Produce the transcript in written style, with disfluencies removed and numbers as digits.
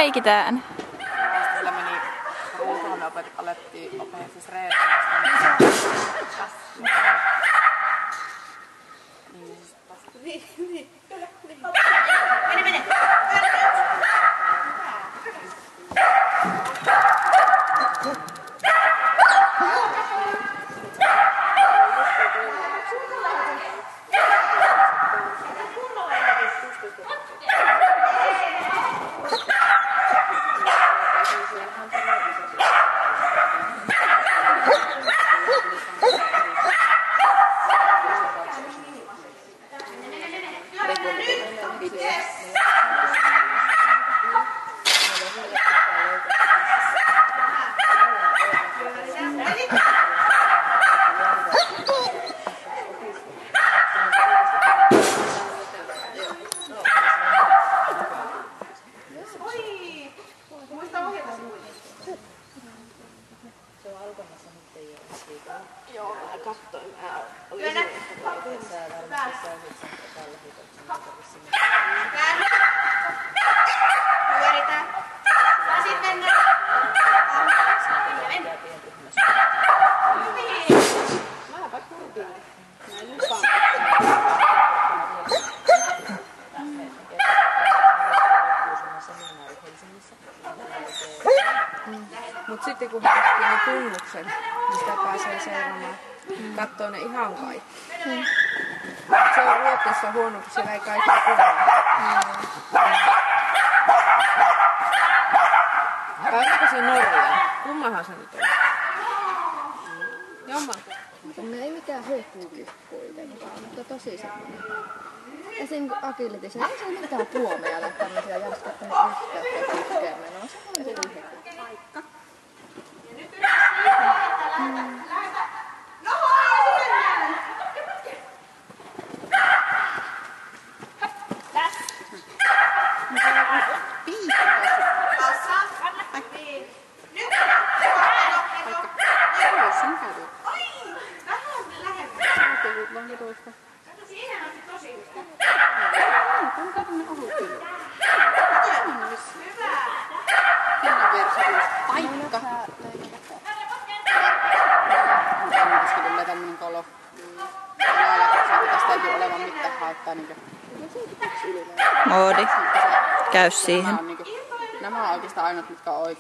leikitään. Sillä meni ruutuun, me alettiin siis reetämään. Mene. Joo, katsoin. Oli pyöritään. Ja sitten mennään. Mäpä kurkin. Mä lupaan. Mut sitten kun hakee ne tunnukset, niin sitä pääsee seuraamaan. Kattoo ne ihan kaikki. Se on Ruotsissa huono, kun siellä ei kaikki kuvaa. Pääseekö se Norjaan? Kummahan se nyt on? Jomman. Ne ei mitään höpyky kuitenkaan, mutta tosi semmoinen. Esim. Agilityssä ei se mitään puomeja ole tämmöisiä jaskettanut yhteyttä pitkään menoa. Se on yhden paikka. Oodi. Käy siihen. Nämä on oikeastaan ainut, mitkä on